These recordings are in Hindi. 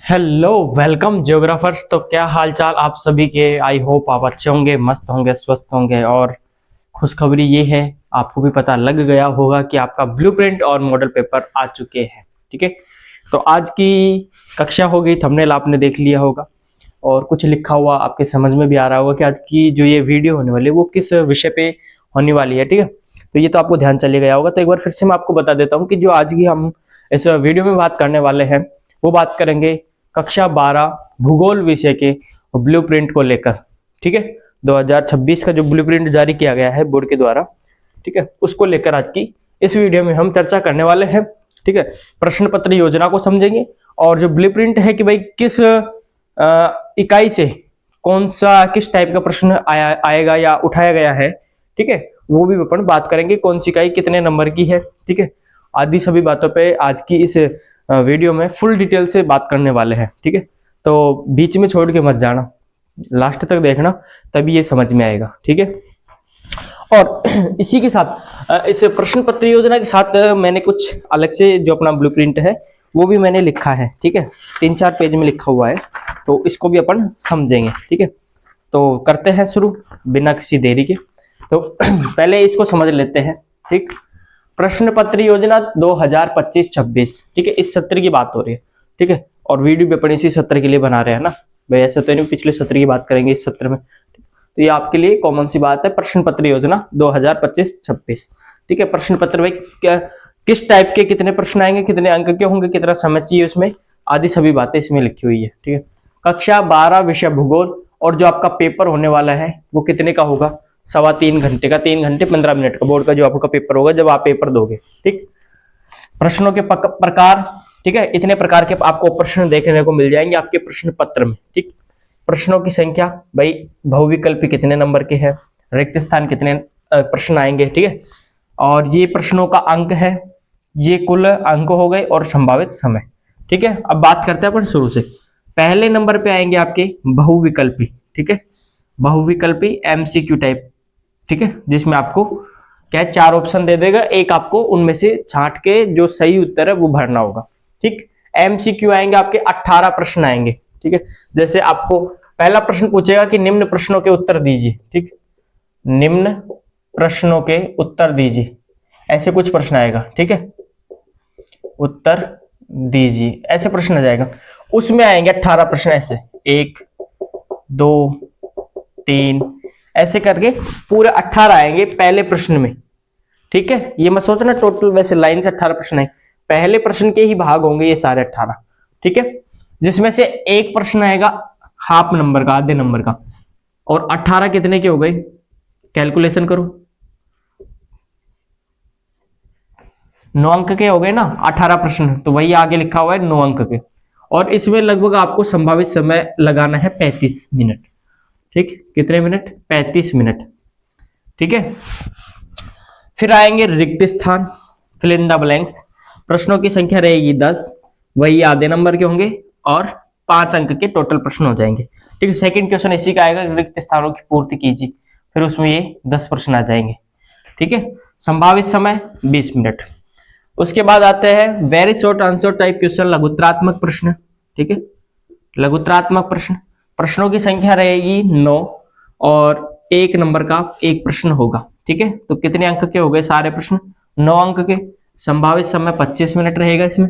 Hello welcome geographers. तो क्या हाल चाल आप सभी के। आई होप आप अच्छे होंगे, मस्त होंगे, स्वस्थ होंगे। और खुशखबरी ये है, आपको भी पता लग गया होगा कि आपका ब्लूप्रिंट और मॉडल पेपर आ चुके हैं। ठीक है, तो आज की कक्षा होगी, थंबनेल आपने देख लिया होगा और कुछ लिखा हुआ आपके समझ में भी आ रहा होगा कि आज की जो ये वीडियो होने वाली है वो किस विषय पे होने वाली है। ठीक है, तो ये तो आपको ध्यान चले गया होगा। तो एक बार फिर से मैं आपको बता देता हूँ कि जो आज की हम इस वीडियो में बात करने वाले हैं वो बात करेंगे कक्षा 12 भूगोल विषय के ब्लूप्रिंट को लेकर। ठीक है, 2026 का जो ब्लूप्रिंट जारी किया गया है बोर्ड के द्वारा, ठीक है, उसको लेकर आज की इस वीडियो में हम चर्चा करने वाले हैं। ठीक है, प्रश्न पत्र योजना को समझेंगे और जो ब्लूप्रिंट है कि भाई किस इकाई से कौन सा किस टाइप का प्रश्न आएगा या उठाया गया है। ठीक है, वो भी अपन बात करेंगे, कौन सी इकाई कितने नंबर की है। ठीक है, आदि सभी बातों पे आज की इस वीडियो में फुल डिटेल से बात करने वाले हैं। ठीक है, तो बीच में छोड़ के मत जाना, लास्ट तक देखना, तभी ये समझ में आएगा। ठीक है, और इसी के साथ इस प्रश्न पत्र योजना के साथ मैंने कुछ अलग से जो अपना ब्लूप्रिंट है वो भी मैंने लिखा है। ठीक है, 3-4 पेज में लिखा हुआ है, तो इसको भी अपन समझेंगे। ठीक है, तो करते हैं शुरू बिना किसी देरी के। तो पहले इसको समझ लेते हैं। ठीक, प्रश्न पत्र योजना 2025-26। ठीक है, इस सत्र की बात हो रही है। ठीक है, और वीडियो भी अपन इसी सत्र के लिए बना रहे हैं ना भाई, ऐसा तो नहीं पिछले सत्र की बात करेंगे इस सत्र में। तो ये आपके लिए कॉमन सी बात है, प्रश्न पत्र योजना 2025-26। ठीक है, प्रश्न पत्र भाई किस टाइप के कितने प्रश्न आएंगे, कितने अंक के होंगे, कितना समय चाहिए उसमें, आदि सभी बातें इसमें लिखी हुई है। ठीक है, कक्षा 12 विषय भूगोल, और जो आपका पेपर होने वाला है वो कितने का होगा, 3.25 घंटे का, 3 घंटे 15 मिनट का बोर्ड का जो आपका पेपर होगा जब आप पेपर दोगे। ठीक, प्रश्नों के प्रकार, ठीक है, इतने प्रकार के आपको प्रश्न देखने को मिल जाएंगे आपके प्रश्न पत्र में। ठीक, प्रश्नों की संख्या भाई, बहुविकल्पी कितने नंबर के हैं, रिक्त स्थान कितने प्रश्न आएंगे। ठीक है, और ये प्रश्नों का अंक है, ये कुल अंक हो गए और संभावित समय। ठीक है, अब बात करते हैं अपन शुरू से। पहले नंबर पे आएंगे आपके बहुविकल्पी। ठीक है, बहुविकल्पी एमसीक्यू टाइप। ठीक है, जिसमें आपको क्या है, 4 ऑप्शन दे देगा, एक आपको उनमें से छांट के जो सही उत्तर है वो भरना होगा। ठीक, एमसीक्यू आएंगे आपके 18 प्रश्न आएंगे। ठीक है, जैसे आपको पहला प्रश्न पूछेगा कि निम्न प्रश्नों के उत्तर दीजिए। ठीक, निम्न प्रश्नों के उत्तर दीजिए, ऐसे कुछ प्रश्न आएगा। ठीक है, उत्तर दीजिए ऐसे प्रश्न आ जाएगा, उसमें आएंगे 18 प्रश्न ऐसे, 1 2 3 ऐसे करके पूरे 18 आएंगे पहले प्रश्न में। ठीक है, ये मत सोचना टोटल वैसे लाइन से 18 प्रश्न है, पहले प्रश्न के ही भाग होंगे ये सारे 18। ठीक है, जिसमें से एक प्रश्न आएगा हाफ नंबर का, आधे नंबर का, और 18 कितने के हो गए, कैलकुलेशन करो, 9 अंक के हो गए ना 18 प्रश्न, तो वही आगे लिखा हुआ है 9 अंक के, और इसमें लगभग आपको संभावित समय लगाना है 35 मिनट। ठीक, कितने मिनट, 35 मिनट। ठीक है, फिर आएंगे रिक्त स्थान, फिल इन द ब्लैंक्स। प्रश्नों की संख्या रहेगी 10, वही आधे नंबर के होंगे और 5 अंक के टोटल प्रश्न हो जाएंगे। ठीक है, सेकंड क्वेश्चन इसी का आएगा, रिक्त स्थानों की पूर्ति कीजिए, फिर उसमें ये 10 प्रश्न आ जाएंगे। ठीक है, संभावित समय 20 मिनट। उसके बाद आते हैं very short answer type question, लघुत्तरात्मक प्रश्न। ठीक है, लघुत्तरात्मक प्रश्न, प्रश्नों की संख्या रहेगी 9 और 1 नंबर का एक प्रश्न होगा। ठीक है, तो कितने अंक के हो गए सारे प्रश्न, 9 अंक के, संभावित समय 25 मिनट रहेगा इसमें।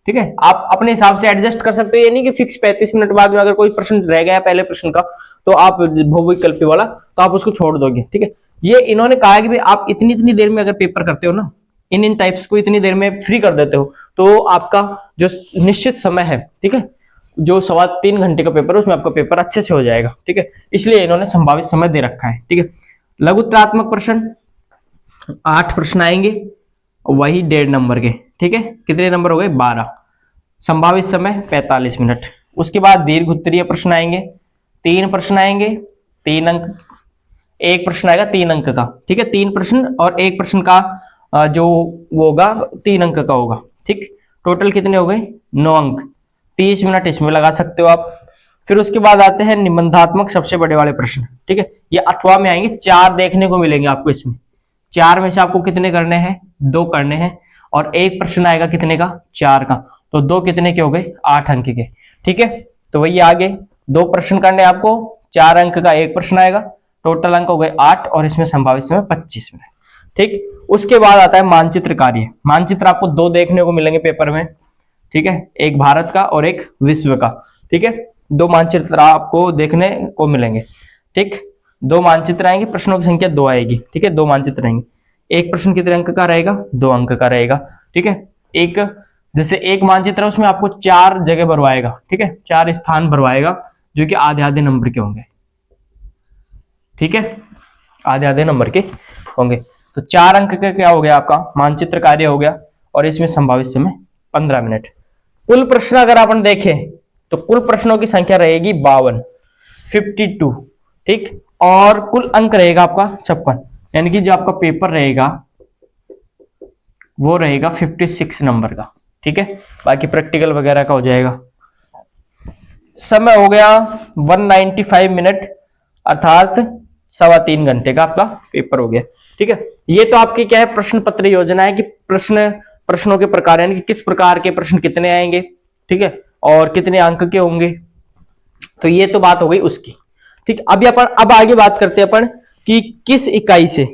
ठीक है, आप अपने हिसाब से एडजस्ट कर सकते हो, ये नहीं कि फिक्स 35 मिनट बाद में अगर कोई प्रश्न रह गया पहले प्रश्न का तो आप बहुविकल्पी वाला, तो आप उसको छोड़ दोगे। ठीक है, ये इन्होंने कहा है कि भाई आप इतनी इतनी देर में अगर पेपर करते हो ना, इन टाइप्स को इतनी देर में फ्री कर देते हो, तो आपका जो निश्चित समय है, ठीक है, जो 3.25 घंटे का पेपर है उसमें आपका पेपर अच्छे से हो जाएगा। ठीक है, इसलिए इन्होंने संभावित समय दे रखा है। ठीक है, लघुत्तरात्मक प्रश्न 8 प्रश्न आएंगे, वही 1.5 नंबर के। ठीक है, कितने नंबर हो गए, 12, संभावित समय 45 मिनट। उसके बाद दीर्घ उत्तरीय प्रश्न आएंगे, 3 प्रश्न आएंगे, 3 अंक, एक प्रश्न आएगा 3 अंक का। ठीक है, 3 प्रश्न और एक प्रश्न का जो वो होगा 3 अंक का होगा। ठीक, टोटल कितने हो गए, 9 अंक, 30 मिनट इसमें लगा सकते हो आप। फिर उसके बाद आते हैं निबंधात्मक सबसे बड़े वाले प्रश्न। ठीक है, ये अथवा में आएंगे, 4 देखने को मिलेंगे आपको इसमें, 4 में से आपको कितने करने हैं, 2 करने हैं, और एक प्रश्न आएगा कितने का, 4 का, तो 2 कितने के हो गए, 8 अंक के। ठीक है। तो वही आगे 2 प्रश्न करने आपको, 4 अंक का 1 प्रश्न आएगा, टोटल अंक हो गए 8 और इसमें संभावित समय 25 मिनट। ठीक, उसके बाद आता है मानचित्र कार्य। मानचित्र आपको 2 देखने को मिलेंगे पेपर में, ठीक है, एक भारत का और एक विश्व का। ठीक है, 2 मानचित्र आपको देखने को मिलेंगे। ठीक, 2 मानचित्र आएंगे, प्रश्नों की संख्या 2 आएगी। ठीक है, 2 मानचित्र आएंगे। एक प्रश्न कितने अंक का रहेगा? 2 अंक का रहेगा। ठीक है, एक जैसे एक मानचित्र है उसमें आपको 4 जगह भरवाएगा। ठीक है, 4 स्थान भरवाएगा जो कि आधे आधे नंबर के होंगे। ठीक है, आधे आधे नंबर के होंगे। तो 4 अंक का क्या हो गया? आपका मानचित्र कार्य हो गया और इसमें संभावित समय 15 मिनट। कुल प्रश्न अगर अपन देखें तो कुल प्रश्नों की संख्या रहेगी 52। ठीक, और कुल अंक रहेगा आपका 56, यानी कि जो आपका पेपर रहेगा वो रहेगा 56 नंबर का। ठीक है, बाकी प्रैक्टिकल वगैरह का हो जाएगा। समय हो गया 195 मिनट, अर्थात 3.25 घंटे का आपका पेपर हो गया। ठीक है, ये तो आपकी क्या है, प्रश्न पत्र योजना है कि प्रश्नों के प्रकार, यानी कि किस प्रकार के प्रश्न कितने आएंगे, ठीक है, और कितने अंक के होंगे। तो ये तो बात हो गई उसकी। ठीक, अभी अपन अब आगे बात करते हैं अपन कि किस इकाई से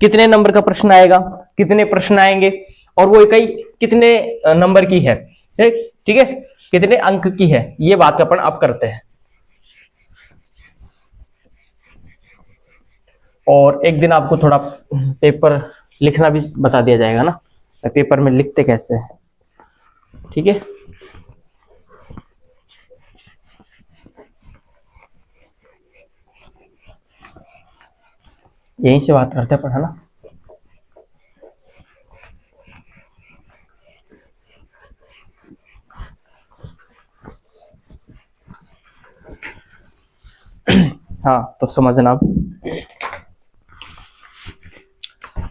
कितने नंबर का प्रश्न आएगा, कितने प्रश्न आएंगे, और वो इकाई कितने नंबर की है। ठीक है, कितने अंक की है, ये बात अपन अब करते हैं। और एक दिन आपको थोड़ा पेपर लिखना भी बता दिया जाएगा ना, पेपर में लिखते कैसे हैं। ठीक है, यहीं से बात करते हैं, पढ़ा ना। हाँ, तो समझना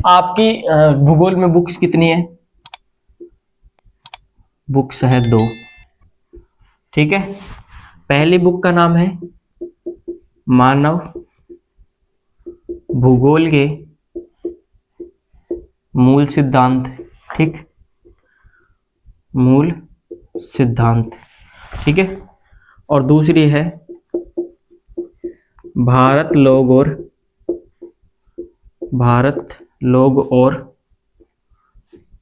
आपकी भूगोल में बुक्स कितनी है? बुक्स है 2। ठीक है, पहली बुक का नाम है मानव भूगोल के मूल सिद्धांत। ठीक, मूल सिद्धांत। ठीक है, और दूसरी है भारत लोग और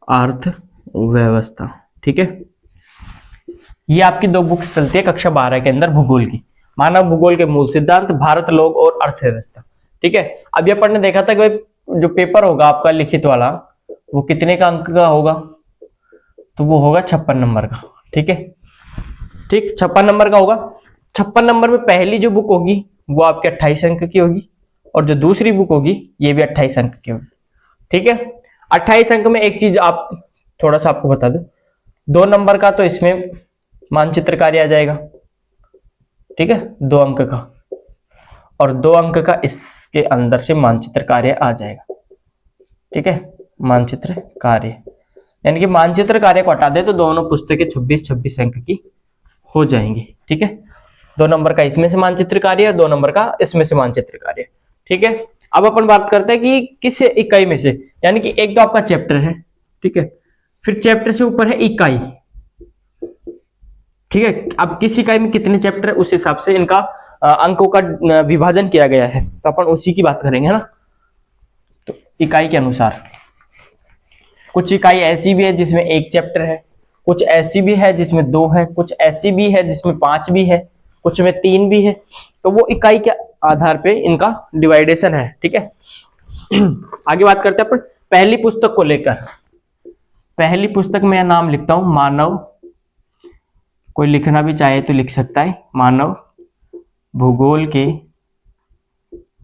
अर्थव्यवस्था। ठीक है, ये आपकी 2 बुक्स चलती है कक्षा 12 के अंदर भूगोल की, मानव भूगोल के मूल सिद्धांत, भारत लोग और अर्थव्यवस्था। ठीक है, अब ये अपन ने देखा था कि जो पेपर होगा आपका लिखित वाला वो कितने का अंक का होगा? तो वो होगा 56 नंबर का। ठीक है, ठीक, 56 नंबर का होगा। 56 नंबर में पहली जो बुक होगी वो आपके 28 अंक की होगी, और जो दूसरी बुक होगी ये भी 28 अंक की होगी। ठीक है, 28 अंक में एक चीज आप थोड़ा सा आपको बता दो, 2 नंबर का तो इसमें मानचित्र कार्य आ जाएगा। ठीक है, 2 अंक का, और 2 अंक का इसके अंदर से मानचित्र कार्य आ जाएगा। ठीक है, मानचित्र कार्य, यानी कि मानचित्र कार्य को हटा दे तो दोनों पुस्तकें 26 अंक की हो जाएंगी। ठीक है, 2 नंबर का इसमें से मानचित्र कार्य, 2 नंबर का इसमें से मानचित्र कार्य। ठीक है, अब अपन बात करते हैं कि किस इकाई में से, यानी कि एक तो आपका चैप्टर है। ठीक है, फिर चैप्टर से ऊपर है इकाई। ठीक है, अब किस इकाई में कितने चैप्टर है उस हिसाब से इनका अंकों का विभाजन किया गया है, तो अपन उसी की बात करेंगे ना। तो इकाई के अनुसार कुछ इकाई ऐसी भी है जिसमें 1 चैप्टर है, कुछ ऐसी भी है जिसमें 2 है, कुछ ऐसी भी है जिसमें 5 भी है, कुछ में 3 भी है। तो वो इकाई के आधार पे इनका डिवाइडेशन है। ठीक है, आगे बात करते हैं अपन पहली पुस्तक को लेकर। पहली पुस्तक में नाम लिखता हूं मानव, कोई लिखना भी चाहे तो लिख सकता है, मानव भूगोल के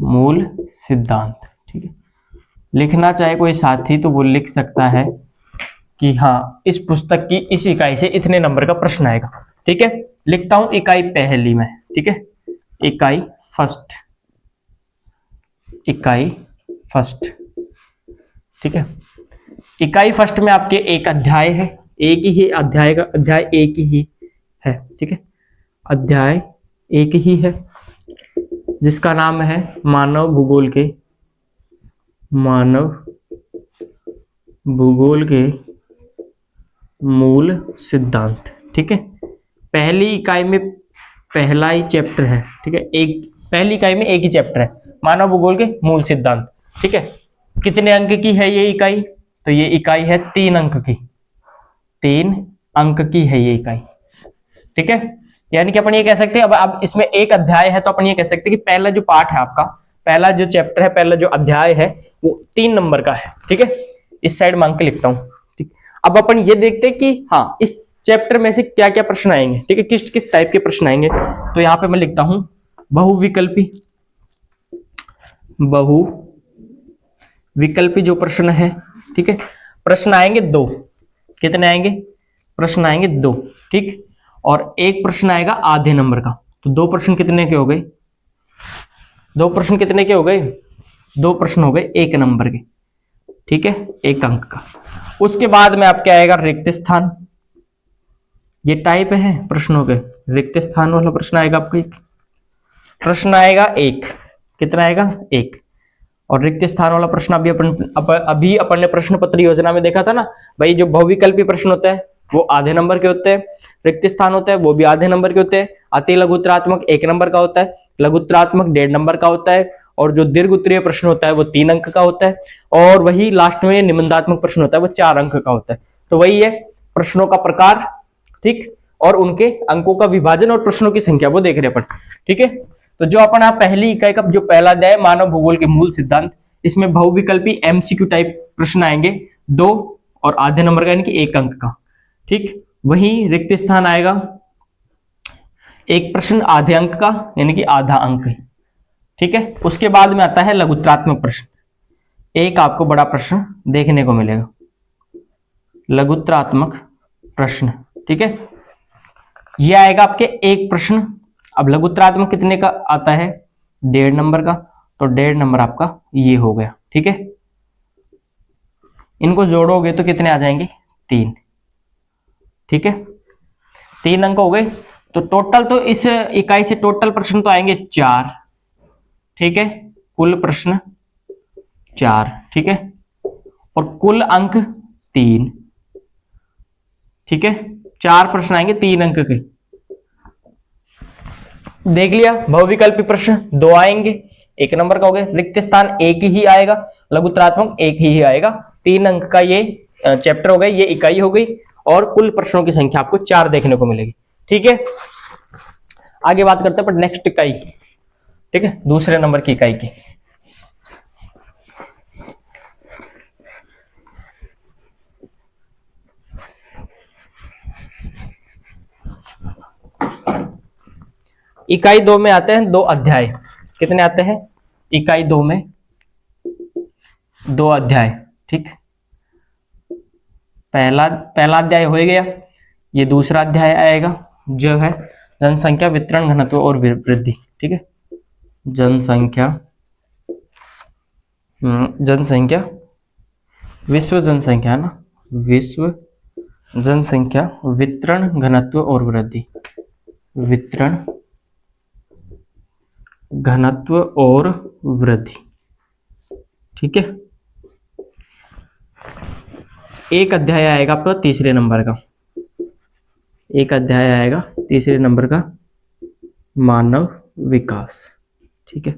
मूल सिद्धांत। ठीक है, लिखना चाहे कोई साथी तो वो लिख सकता है कि हाँ इस पुस्तक की इस इकाई से इतने नंबर का प्रश्न आएगा। ठीक है, लिखता हूं इकाई पहली में। ठीक है, इकाई फर्स्ट, इकाई फर्स्ट। ठीक है, इकाई फर्स्ट में आपके एक अध्याय है, एक ही अध्याय का अध्याय एक ही है। ठीक है, अध्याय एक ही है जिसका नाम है मानव भूगोल के मूल सिद्धांत। ठीक है, पहली इकाई में पहला ही चैप्टर है, ठीक है, एक पहली इकाई में एक ही चैप्टर है, मानव भूगोल के मूल सिद्धांत, ठीक है। कितने अंक की है ये इकाई? तो ये इकाई है 3 अंक की, 3 अंक की है ये इकाई, ठीक है। यानी कि अपन ये कह सकते हैं, अब इसमें एक अध्याय है तो अपन ये कह सकते हैं कि पहला जो पार्ट है आपका, पहला जो चैप्टर है, पहला जो अध्याय है वो 3 नंबर का है, ठीक है। इस साइड मांग के लिखता हूं, ठीक। अब अपन ये देखते हैं कि हाँ इस चैप्टर में से क्या क्या प्रश्न आएंगे, ठीक है, किस किस टाइप के प्रश्न आएंगे। तो यहां पे मैं लिखता हूं बहुविकल्पी, बहुविकल्पी जो प्रश्न है, ठीक है। प्रश्न आएंगे 2, कितने आएंगे? प्रश्न आएंगे 2, ठीक। और एक प्रश्न आएगा आधे नंबर का। तो 2 प्रश्न कितने के हो गए? 2 प्रश्न कितने के हो गए? 2 प्रश्न हो गए 1 नंबर के, ठीक है, 1 अंक का। उसके बाद में आपके आएगा रिक्त स्थान, ये टाइप है प्रश्नों के, रिक्त स्थान वाला प्रश्न आएगा आपको, एक प्रश्न आएगा 1, कितना आएगा? 1। और रिक्त स्थान वाला प्रश्न अभी अपन ने प्रश्न पत्र योजना में देखा था ना भाई, जो बहुविकल्पी प्रश्न होता है वो आधे नंबर के होते हैं, रिक्त स्थान होता है वो भी आधे नंबर के होते हैं, अति लघुत्तरात्मक 1 नंबर का होता है, लघुत्तरात्मक 1.5 नंबर का होता है, और जो दीर्घ उत्तरीय प्रश्न होता है वो 3 अंक का होता है, और वही लास्ट में निबंधात्मक प्रश्न होता है वो 4 अंक का होता है। तो वही है प्रश्नों का प्रकार, ठीक, और उनके अंकों का विभाजन और प्रश्नों की संख्या वो देख रहे अपन, ठीक है। तो जो अपन पहली इकाई का जो पहला अध्याय मानव भूगोल के मूल सिद्धांत, इसमें बहुविकल्पी एमसीक्यू टाइप प्रश्न आएंगे 2 और आधे नंबर का, यानी कि 1 अंक का, ठीक। वहीं रिक्त स्थान आएगा 1 प्रश्न आधे अंक का, यानी कि आधा अंक, ठीक है। उसके बाद में आता है लघुत्तरात्मक प्रश्न, एक आपको बड़ा प्रश्न देखने को मिलेगा, लघुत्तरात्मक प्रश्न, ठीक है। ये आएगा आपके 1 प्रश्न। अब लघुत्तरात्मक कितने का आता है? 1.5 नंबर का, तो 1.5 नंबर आपका ये हो गया, ठीक है। इनको जोड़ोगे तो कितने आ जाएंगे? 3, ठीक है, 3 अंक हो गए। तो टोटल तो इस इकाई से टोटल प्रश्न तो आएंगे 4, ठीक है, कुल प्रश्न 4, ठीक है, और कुल अंक 3, ठीक है। 4 प्रश्न आएंगे 3 अंक के, देख लिया। बहुविकल्पी प्रश्न 2 आएंगे, 1 नंबर का हो गया, रिक्त स्थान 1 ही आएगा, लघुत्तरात्मक 1 ही आएगा, 3 अंक का ये चैप्टर हो गया, ये इकाई हो गई, और कुल प्रश्नों की संख्या आपको 4 देखने को मिलेगी, ठीक है। आगे बात करते हैं पर नेक्स्ट इकाई, ठीक है, दूसरे नंबर की इकाई की। इकाई 2 में आते हैं 2 अध्याय, कितने आते हैं? इकाई 2 में 2 अध्याय, ठीक। पहला अध्याय हो गया, ये दूसरा अध्याय आएगा जो है जनसंख्या, वितरण, घनत्व और वृद्धि, ठीक है। जनसंख्या, विश्व जनसंख्या है ना, विश्व जनसंख्या, वितरण, घनत्व और वृद्धि, वितरण, घनत्व और वृद्धि, ठीक है। एक अध्याय आएगा आपका तीसरे नंबर का, एक अध्याय आएगा तीसरे नंबर का, मानव विकास, ठीक है।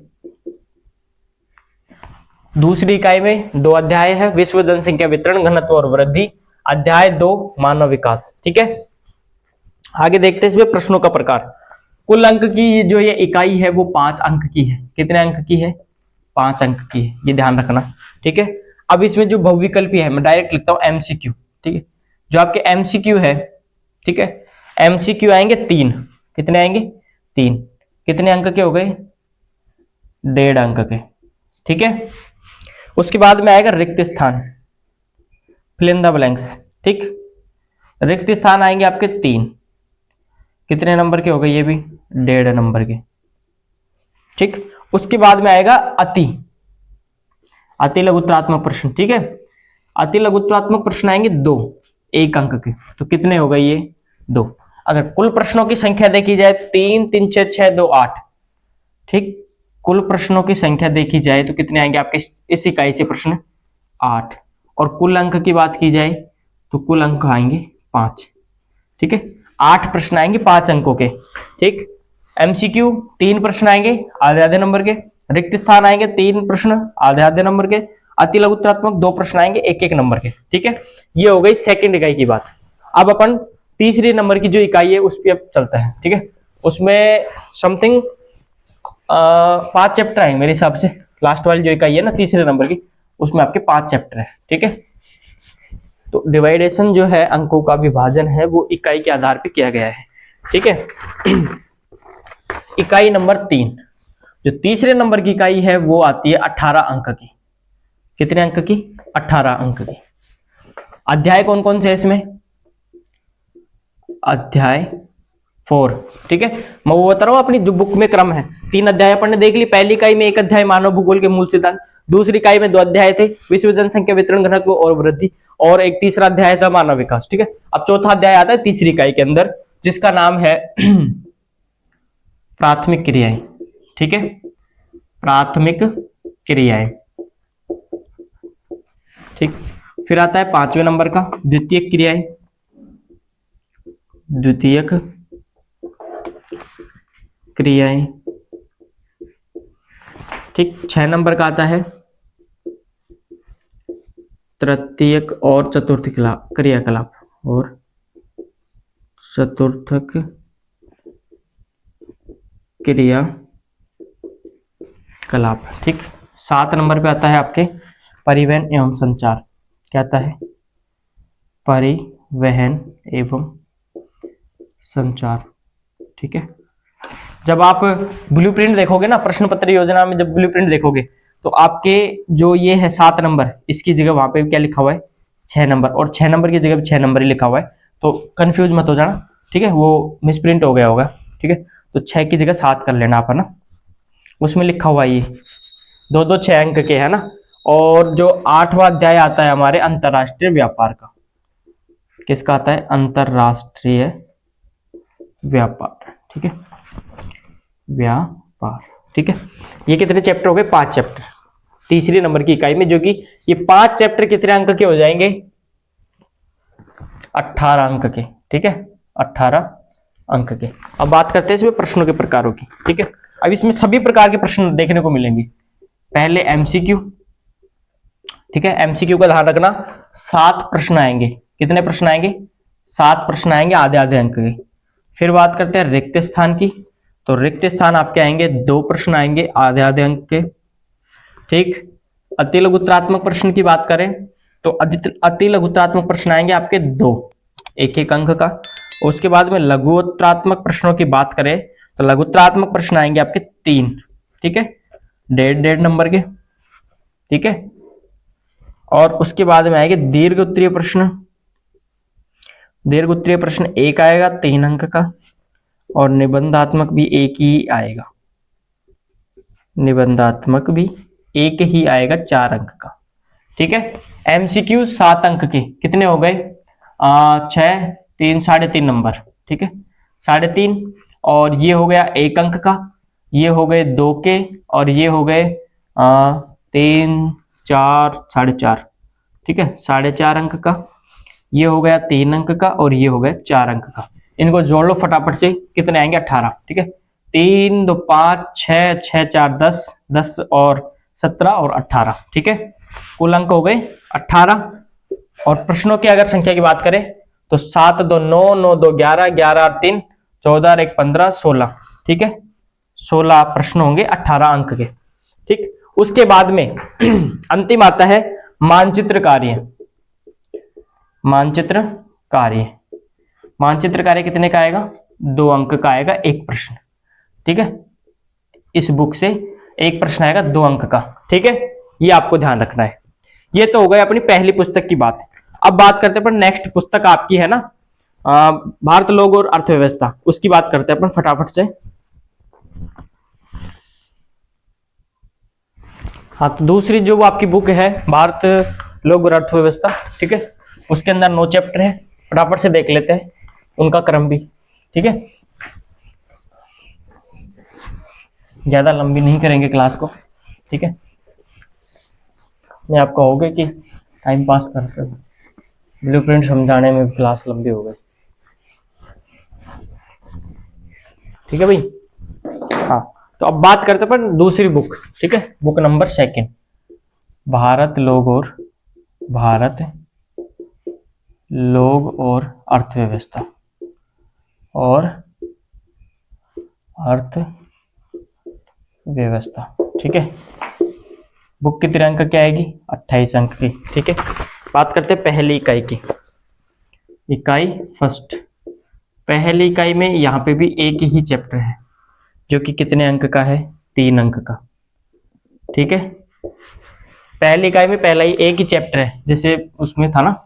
दूसरी इकाई में 2 अध्याय है, विश्व जनसंख्या, वितरण, घनत्व और वृद्धि, अध्याय 2 मानव विकास, ठीक है। आगे देखते हैं इसमें प्रश्नों का प्रकार। कुल अंक की जो ये इकाई है वो 5 अंक की है, कितने अंक की है? 5 अंक की है, ये ध्यान रखना, ठीक है। अब इसमें जो बहुविकल्पी है मैं डायरेक्ट लिखता हूं एमसीक्यू, ठीक है। जो आपके एमसीक्यू है, ठीक है, एमसीक्यू आएंगे 3, कितने आएंगे? 3, कितने अंक के हो गए? 1.5 अंक के, ठीक है। उसके बाद में आएगा रिक्त स्थान, फिल इन द ब्लैंक्स, ठीक। रिक्त स्थान आएंगे आपके 3, कितने नंबर के हो गए? ये भी 1.5 नंबर के, ठीक। उसके बाद में आएगा अति लघुत्तरात्मक प्रश्न, ठीक है। अति लघुत्तरात्मक प्रश्न आएंगे 2, 1 अंक के, तो कितने हो गए? ये 2। अगर कुल प्रश्नों की संख्या देखी जाए 3 3 6 6 2 8, ठीक। कुल प्रश्नों की संख्या देखी जाए तो कितने आएंगे आपके इस इकाई से प्रश्न? 8। और कुल अंक की बात की जाए तो कुल अंक आएंगे 5, ठीक है। 8 प्रश्न आएंगे 5 अंकों के, ठीक। एमसीक्यू 3 प्रश्न आएंगे आधे आधे नंबर के, रिक्त स्थान आएंगे 3 प्रश्न आधे आधे नंबर के, अति लघुत्तरात्मक 2 प्रश्न आएंगे 1-1 नंबर के, ठीक है। ये हो गई सेकंड इकाई की बात। अब अपन तीसरी नंबर की जो इकाई है उस पर अब चलता है, ठीक है। उसमें समथिंग 5 चैप्टर आएंगे मेरे हिसाब से। लास्ट वाली जो इकाई है ना तीसरे नंबर की, उसमें आपके 5 चैप्टर है, ठीक है। तो डिवाइडेशन जो है, अंकों का विभाजन है, वो इकाई के आधार पे किया गया है, ठीक है। इकाई नंबर 3, जो तीसरे नंबर की इकाई है वो आती है 18 अंक की। कितने अंक की? 18 अंक की। अध्याय कौन कौन से है इसमें? अध्याय 4, ठीक है। मैं वो बता रहा हूं, अपनी जो बुक में क्रम है, 3 अध्याय अपन ने देख ली। पहली इकाई में 1 अध्याय मानव भूगोल के मूल सिद्धांत, दूसरी इकाई में 2 अध्याय थे, विश्व जनसंख्या वितरण घनत्व और वृद्धि, और एक तीसरा अध्याय था मानव विकास, ठीक है। अब चौथा अध्याय आता है तीसरी इकाई के अंदर, जिसका नाम है प्राथमिक क्रियाएं, ठीक है। प्राथमिक क्रियाएं, ठीक। फिर आता है 5वें नंबर का द्वितीयक क्रियाएं, द्वितीयक क्रियाएं, ठीक। 6 नंबर का आता है तृतीयक और चतुर्थ क्रियाकलाप और चतुर्थक क्रियाकलाप, ठीक। 7 नंबर पे आता है आपके परिवहन एवं संचार। क्या आता है? परिवहन एवं संचार, ठीक है। जब आप ब्लूप्रिंट देखोगे ना, प्रश्न पत्र योजना में जब ब्लूप्रिंट देखोगे, तो आपके जो ये है 7 नंबर, इसकी जगह वहां पे क्या लिखा हुआ है? 6 नंबर, और 6 नंबर की जगह 6 नंबर ही लिखा हुआ है, तो कंफ्यूज मत हो जाना, ठीक है। वो मिसप्रिंट हो गया होगा, ठीक है। तो 6 की जगह 7 कर लेना आप, है ना। उसमें लिखा हुआ ये 2-2 6 अंक के, है ना। और जो 8वां अध्याय आता है हमारे अंतरराष्ट्रीय व्यापार का, किसका आता है? अंतरराष्ट्रीय व्यापार, ठीक है। व्यापार, ठीक है। ये कितने चैप्टर हो गए? 5 चैप्टर तीसरी नंबर की इकाई में, जो कि ये 5 चैप्टर कितने अंक के हो जाएंगे? 18 अंक के, ठीक है। 18 अंक के। अब बात करते हैं इसमें प्रश्नों के प्रकारों की, ठीक है। अब इसमें सभी प्रकार के प्रश्न देखने को मिलेंगे। पहले एमसीक्यू, ठीक है। एमसीक्यू का ध्यान रखना, 7 प्रश्न आएंगे। कितने प्रश्न आएंगे? 7 प्रश्न आएंगे आधे आधे अंक के। फिर बात करते हैं रिक्त स्थान की, तो रिक्त स्थान आपके आएंगे 2 प्रश्न आएंगे आधे आधे अंक के, ठीक। अति लघुत्तरात्मक प्रश्न की बात करें तो अति लघुत्तरात्मक प्रश्न आएंगे आपके 2, 1-1 अंक का। उसके बाद में लघुत्तरात्मक प्रश्नों की बात करें तो लघुत्तरात्मक प्रश्न आएंगे आपके 3, ठीक है, 1.5 नंबर के, ठीक है। और उसके बाद में आएंगे दीर्घ उत्तरीय प्रश्न। दीर्घ उत्तरीय प्रश्न 1 आएगा 3 अंक का, और निबंधात्मक भी 1 ही आएगा। निबंधात्मक भी 1 ही आएगा 4 अंक का, ठीक है। एमसीक्यू 7 अंक के, कितने हो गए? 6, 3, 3.5 नंबर, ठीक है, 3.5। और ये हो गया 1 अंक का, ये हो गए 2 के, और ये हो गए 3, 4, 4.5, ठीक है, 4.5 अंक का। ये हो गया 3 अंक का, और ये हो गया 4 अंक का। इनको जोड़ लो फटाफट से, कितने आएंगे? 18, ठीक है। 3, 2, 5, 6, 6, 4, 10, 10 और 17 और 18, ठीक है। कुल अंक हो गए 18। और प्रश्नों की अगर संख्या की बात करें तो 7, 2, 9, 9, 2, 11, 11, 3, 14, 1, 15, 16, ठीक है। 16 प्रश्न होंगे 18 अंक के, ठीक। उसके बाद में अंतिम आता है मानचित्र कार्य। मानचित्र कार्य, मानचित्र कार्य कितने का आएगा? 2 अंक का आएगा 1 प्रश्न, ठीक है। इस बुक से 1 प्रश्न आएगा 2 अंक का, ठीक है। ये आपको ध्यान रखना है। ये तो हो गई अपनी पहली पुस्तक की बात। अब बात करते हैं अपन नेक्स्ट पुस्तक आपकी है ना, भारत लोग और अर्थव्यवस्था, उसकी बात करते हैं अपन फटाफट से। हाँ, तो दूसरी जो आपकी बुक है भारत लोग और अर्थव्यवस्था, ठीक है, उसके अंदर 9 चैप्टर है। फटाफट से देख लेते हैं उनका क्रम भी, ठीक है। ज्यादा लंबी नहीं करेंगे क्लास को, ठीक है। मैं आप कहोगे कि टाइम पास करते हो, ब्लूप्रिंट समझाने में क्लास लंबी हो गई। ठीक है भाई। हाँ, तो अब बात करते हैं अपन दूसरी बुक, ठीक है, बुक नंबर 2, भारत लोग और अर्थव्यवस्था और अर्थव्यवस्था, ठीक है। बुक कितने अंक की आएगी? 28 अंक की, ठीक है। बात करते हैं पहली इकाई की। इकाई फर्स्ट, पहली इकाई में यहाँ पे भी एक ही चैप्टर है जो कि कितने अंक का है? 3 अंक का, ठीक है। पहली इकाई में पहला ही एक ही चैप्टर है, जैसे उसमें था ना,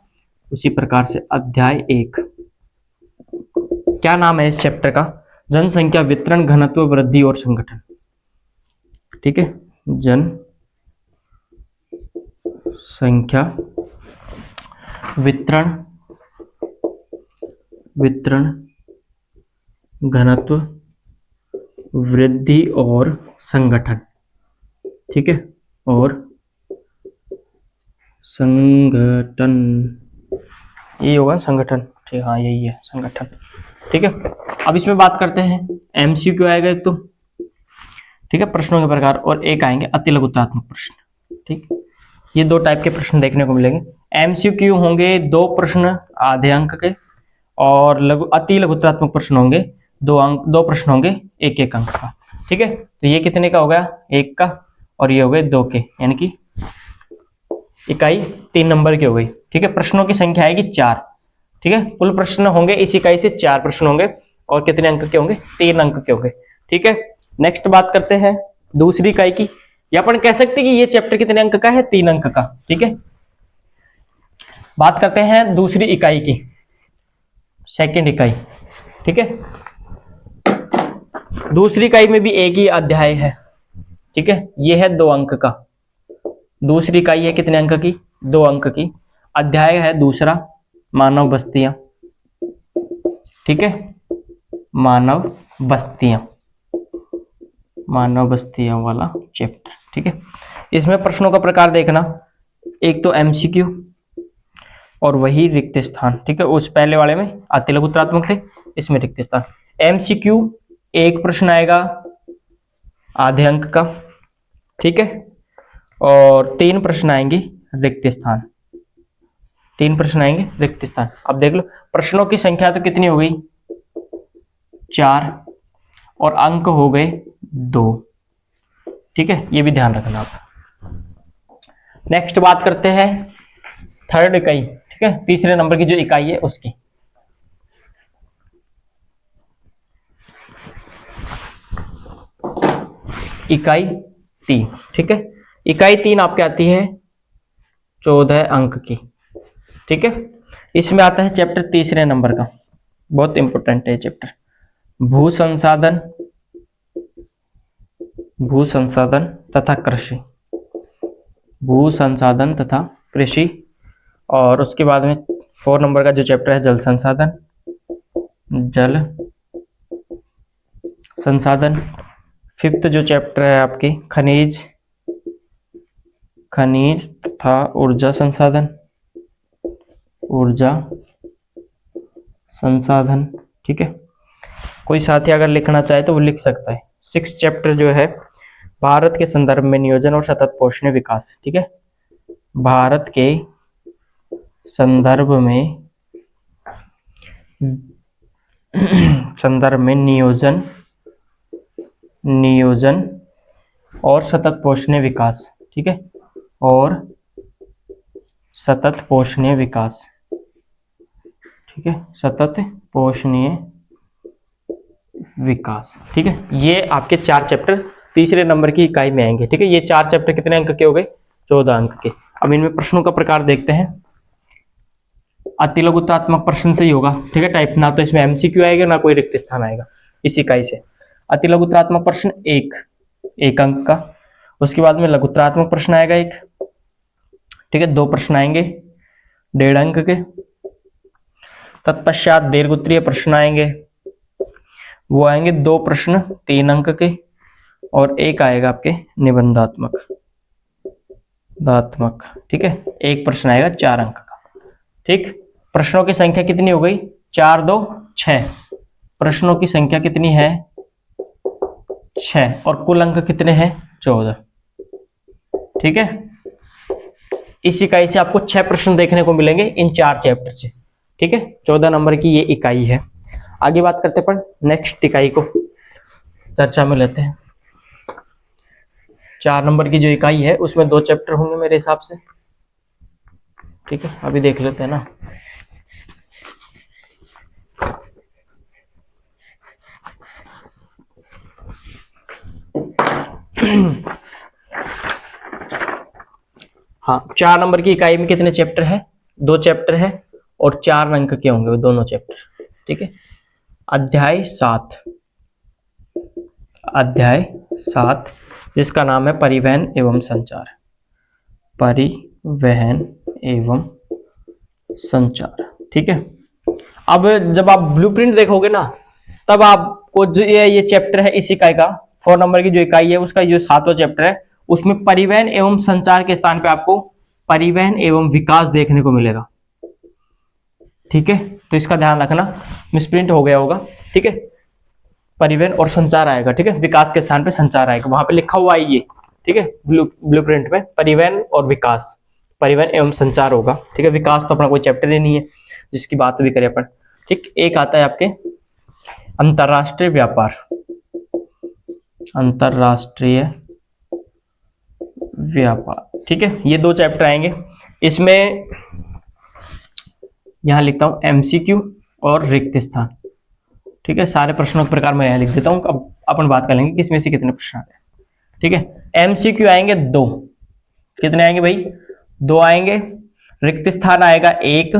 उसी प्रकार से अध्याय 1। क्या नाम है इस चैप्टर का? जनसंख्या वितरण, घनत्व, वृद्धि और संगठन, ठीक है। जनसंख्या वितरण, घनत्व, वृद्धि और संगठन, ठीक है। और संगठन, ये होगा संगठन, ठीक, हाँ यही है संगठन, ठीक है। अब इसमें बात करते हैं, एमसीक्यू आएगा एक तो, ठीक है, प्रश्नों के प्रकार, और एक आएंगे अति लघुत्तरात्मक प्रश्न, ठीक। ये 2 टाइप के प्रश्न देखने को मिलेंगे। एमसीक्यू होंगे 2 प्रश्न आधे अंक के, और अति लघुत्तरात्मक प्रश्न होंगे 2 प्रश्न होंगे 1-1 अंक का, ठीक है। तो ये कितने का हो गया? 1 का, और ये हो गए 2 के, यानी कि इकाई 3 नंबर की हो गई, ठीक है। प्रश्नों की संख्या आएगी 4, ठीक है। कुल प्रश्न होंगे इस इकाई से 4 प्रश्न होंगे, और कितने अंक के होंगे? 3 अंक के होंगे, ठीक है। नेक्स्ट बात करते हैं दूसरी इकाई की, या अपन कह सकते हैं कि ये चैप्टर कितने अंक का है? 3 अंक का, ठीक है। बात करते हैं दूसरी इकाई की, सेकंड इकाई, ठीक है। दूसरी इकाई में भी एक ही अध्याय है, ठीक है। ये है 2 अंक का, दूसरी इकाई है कितने अंक की? 2 अंक की। अध्याय है दूसरा, मानव बस्तियां, ठीक है, मानव बस्तियां वाला चैप्टर, ठीक है। इसमें प्रश्नों का प्रकार देखना, एक तो एमसीक्यू और वही रिक्त स्थान, ठीक है। उस पहले वाले में अति लघुत्तरात्मक थे, इसमें रिक्त स्थान। एमसीक्यू 1 प्रश्न आएगा आधे अंक का, ठीक है, और 3 प्रश्न आएंगे रिक्त स्थान, 3 प्रश्न आएंगे रिक्त स्थान। अब देख लो, प्रश्नों की संख्या तो कितनी हो गई? 4, और अंक हो गए 2, ठीक है। ये भी ध्यान रखना आप। नेक्स्ट बात करते हैं थर्ड इकाई, ठीक है, तीसरे नंबर की जो इकाई है उसकी। इकाई 3, ठीक है। इकाई 3 आपके आती है 14 अंक की, ठीक है। इसमें आता है चैप्टर तीसरे नंबर का, बहुत इंपॉर्टेंट है चैप्टर, भू संसाधन तथा कृषि, भू संसाधन तथा कृषि। और उसके बाद में 4 नंबर का जो चैप्टर है जल संसाधन। 5th जो चैप्टर है आपकी खनिज तथा ऊर्जा संसाधन, ठीक है। कोई साथी अगर लिखना चाहे तो वो लिख सकता है। 6th चैप्टर जो है भारत के संदर्भ में नियोजन और सतत पोषणीय विकास, ठीक है। भारत के संदर्भ में नियोजन और सतत पोषणीय विकास, ठीक है, और सतत पोषणीय विकास, ठीक है, सतत पोषणीय विकास, ठीक है। ये आपके 4 चैप्टर तीसरे नंबर की इकाई में आएंगे, ठीक है। ये 4 चैप्टर कितने अंक के हो गए? 14 अंक के। अब इनमें प्रश्नों का प्रकार देखते हैं। अति लघुत्तरात्मक प्रश्न से ही होगा, ठीक है, टाइप, ना तो इसमें एमसीक्यू आएगा ना कोई रिक्त स्थान आएगा इस इकाई से। अति लघुत्तरात्मक प्रश्न 1 अंक का, उसके बाद में लघुत्तरात्मक प्रश्न आएगा 1, ठीक है, 2 प्रश्न आएंगे 1.5 अंक के। तत्पश्चात दीर्घोत्तरीय प्रश्न आएंगे, वो आएंगे 2 प्रश्न 3 अंक के, और 1 आएगा आपके निबंधात्मक, ठीक है, 1 प्रश्न आएगा 4 अंक का, ठीक। प्रश्नों की संख्या कितनी हो गई? 4, 2, 6। प्रश्नों की संख्या कितनी है? 6 और कुल अंक कितने हैं 14। ठीक है, इस इकाई से आपको 6 प्रश्न देखने को मिलेंगे इन 4 चैप्टर से। ठीक है, 14 नंबर की ये इकाई है। आगे बात करते हैं नेक्स्ट इकाई को चर्चा में लेते हैं। 4 नंबर की जो इकाई है उसमें 2 चैप्टर होंगे मेरे हिसाब से। ठीक है, अभी देख लेते हैं ना। हाँ, 4 नंबर की इकाई में कितने चैप्टर है? 2 चैप्टर है और 4 अंक के होंगे वो दोनों चैप्टर। ठीक है, अध्याय 7 जिसका नाम है परिवहन एवं संचार। परिवहन एवं संचार। ठीक है, अब जब आप ब्लूप्रिंट देखोगे ना तब आपको जो ये चैप्टर है इस इकाई का 4 नंबर की जो इकाई है उसका जो 7वां चैप्टर है उसमें परिवहन एवं संचार के स्थान पे आपको परिवहन एवं विकास देखने को मिलेगा। ठीक है, तो इसका ध्यान रखना, मिसप्रिंट हो गया होगा। ठीक है, परिवहन और संचार आएगा। ठीक है, विकास के स्थान पे संचार आएगा, वहां पे लिखा हुआ है ये। ठीक है, ब्लूप्रिंट में परिवहन और विकास, परिवहन एवं संचार होगा। ठीक है, विकास तो अपना कोई चैप्टर ही नहीं है जिसकी बात भी करें अपन। ठीक, एक आता है आपके अंतरराष्ट्रीय व्यापार, अंतरराष्ट्रीय व्यापार। ठीक है, ये 2 चैप्टर आएंगे। इसमें यहां लिखता हूं एमसीक्यू और रिक्त स्थान। ठीक है, सारे प्रश्नों के प्रकार मैं यहां लिख देता हूं। अब अपन बात कर लेंगे किसमें से कितने प्रश्न आते हैं। ठीक है, एमसीक्यू आएंगे 2। कितने आएंगे भाई? 2 आएंगे। रिक्त स्थान आएगा 1।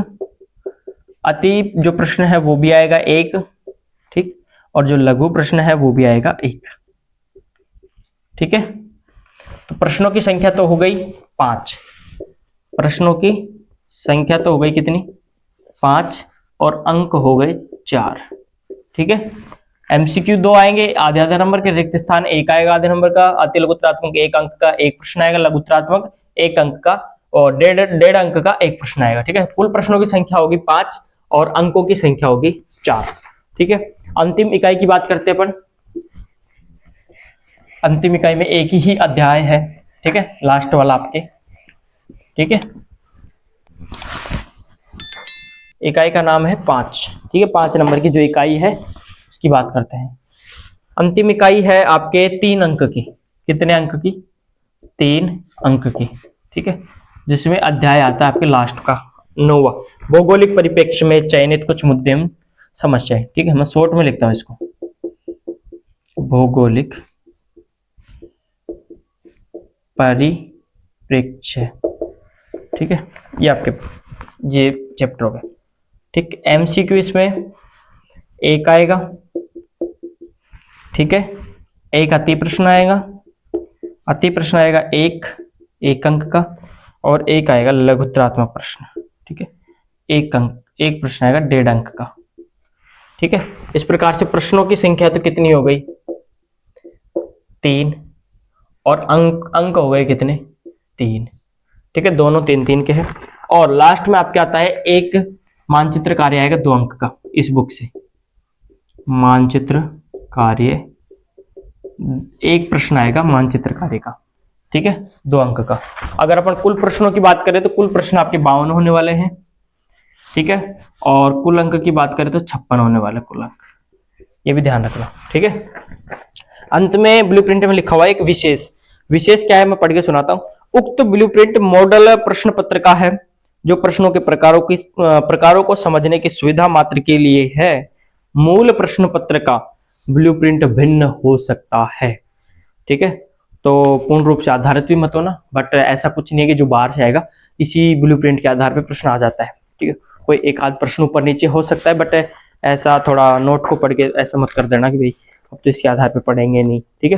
अति जो प्रश्न है वो भी आएगा 1। ठीक, और जो लघु प्रश्न है वो भी आएगा 1। ठीक है, तो प्रश्नों की संख्या तो हो गई 5। प्रश्नों की संख्या तो हो गई कितनी? 5 और अंक हो गए 4। ठीक है, एमसीक्यू 2 आएंगे आधे आधे नंबर के, रिक्त स्थान 1 आएगा आधे नंबर का, अति लघुत्तरात्मक 1 अंक का 1 प्रश्न आएगा, लघुत्तरात्मक 1 अंक का और 1.5 अंक का 1 प्रश्न आएगा। ठीक है, कुल प्रश्नों की संख्या होगी 5 और अंकों की संख्या होगी 4। ठीक है, अंतिम इकाई की बात करते हैं अपन। अंतिम इकाई में एक ही अध्याय है। ठीक है, लास्ट वाला आपके। ठीक है, इकाई का नाम है 5। ठीक है, 5 नंबर की जो इकाई है उसकी बात करते हैं। अंतिम इकाई है आपके 3 अंक की। कितने अंक की? 3 अंक की। ठीक है, जिसमें अध्याय आता है आपके लास्ट का 9वां, भौगोलिक परिप्रेक्ष्य में चयनित कुछ मुद्दे समस्याएं। ठीक है, मैं शॉर्ट में लिखता हूं इसको, भौगोलिक परिप्रेक्ष्य। ठीक है, ये आपके ये चैप्टर हो गया। ठीक, एमसीक्यू इसमें 1 आएगा। ठीक है, 1 अति प्रश्न आएगा। अति प्रश्न आएगा 1 अंक का और 1 आएगा लघुत्तरात्मक प्रश्न। ठीक है, 1 अंक 1 प्रश्न आएगा 1.5 अंक का। ठीक है, इस प्रकार से प्रश्नों की संख्या तो कितनी हो गई? 3 और अंक हो गए कितने? 3। ठीक है, दोनों 3-3 के हैं। और लास्ट में आपके आता है एक मानचित्र कार्य आएगा 2 अंक का इस बुक से। मानचित्र कार्य 1 प्रश्न आएगा मानचित्र कार्य का। ठीक है, 2 अंक का। अगर अपन कुल प्रश्नों की बात करें तो कुल प्रश्न आपके 52 होने वाले हैं। ठीक है, और कुल अंक की बात करें तो 56 होने वाले कुल अंक, ये भी ध्यान रखना। ठीक है, अंत में ब्लूप्रिंट में लिखा हुआ है एक विशेष क्या है मैं पढ़ के सुनाता हूं। उक्त ब्लूप्रिंट मॉडल प्रश्न पत्र का है जो प्रश्नों के प्रकारों को समझने की सुविधा मात्र के लिए है। मूल प्रश्न पत्र का ब्लूप्रिंट भिन्न हो सकता है। ठीक है, तो पूर्ण रूप से आधारित भी मत होना, बट ऐसा कुछ नहीं है कि जो बाहर से आएगा इसी ब्लूप्रिंट के आधार पर प्रश्न आ जाता है। ठीक है, कोई एक आध प्रश्न ऊपर नीचे हो सकता है, बट ऐसा थोड़ा नोट को पढ़ के ऐसा मत कर देना कि भाई अब तो इसके आधार पर पढ़ेंगे नहीं। ठीक है,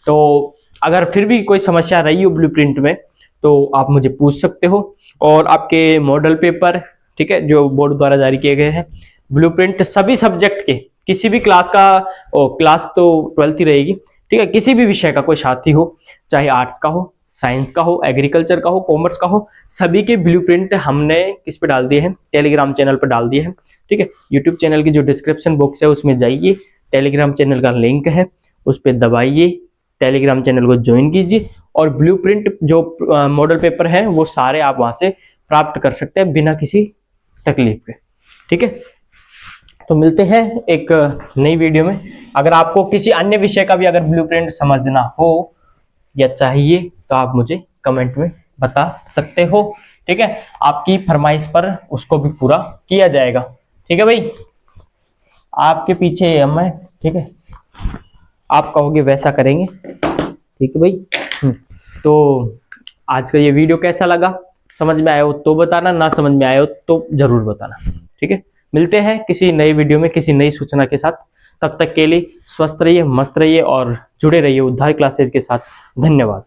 तो अगर फिर भी कोई समस्या रही हो ब्लूप्रिंट में तो आप मुझे पूछ सकते हो। और आपके मॉडल पेपर, ठीक है, जो बोर्ड द्वारा जारी किए गए हैं, ब्लूप्रिंट सभी सब्जेक्ट के, किसी भी क्लास का, क्लास तो 12th ही रहेगी। ठीक है, किसी भी विषय का कोई साथी हो, चाहे आर्ट्स का हो, साइंस का हो, एग्रीकल्चर का हो, कॉमर्स का हो, सभी के ब्लूप्रिंट हमने किस पे डाल दिए हैं? टेलीग्राम चैनल पर डाल दिए हैं। ठीक है, यूट्यूब चैनल की जो डिस्क्रिप्शन बॉक्स है उसमें जाइए, टेलीग्राम चैनल का लिंक है, उस पर दबाइए, टेलीग्राम चैनल को ज्वाइन कीजिए और ब्लूप्रिंट जो मॉडल पेपर है वो सारे आप वहां से प्राप्त कर सकते हैं बिना किसी तकलीफ के। ठीक है, तो मिलते हैं एक नई वीडियो में। अगर आपको किसी अन्य विषय का भी अगर ब्लूप्रिंट समझना हो या चाहिए तो आप मुझे कमेंट में बता सकते हो। ठीक है, आपकी फरमाइश पर उसको भी पूरा किया जाएगा। ठीक है भाई, आपके पीछे हम हैं। ठीक है, आप कहोगे वैसा करेंगे। ठीक है भाई। तो आज का ये वीडियो कैसा लगा, समझ में आया हो तो बताना, ना समझ में आया हो तो जरूर बताना। ठीक है, मिलते हैं किसी नई वीडियो में किसी नई सूचना के साथ। तब तक के लिए स्वस्थ रहिए, मस्त रहिए और जुड़े रहिए उद्धार क्लासेज के साथ। धन्यवाद।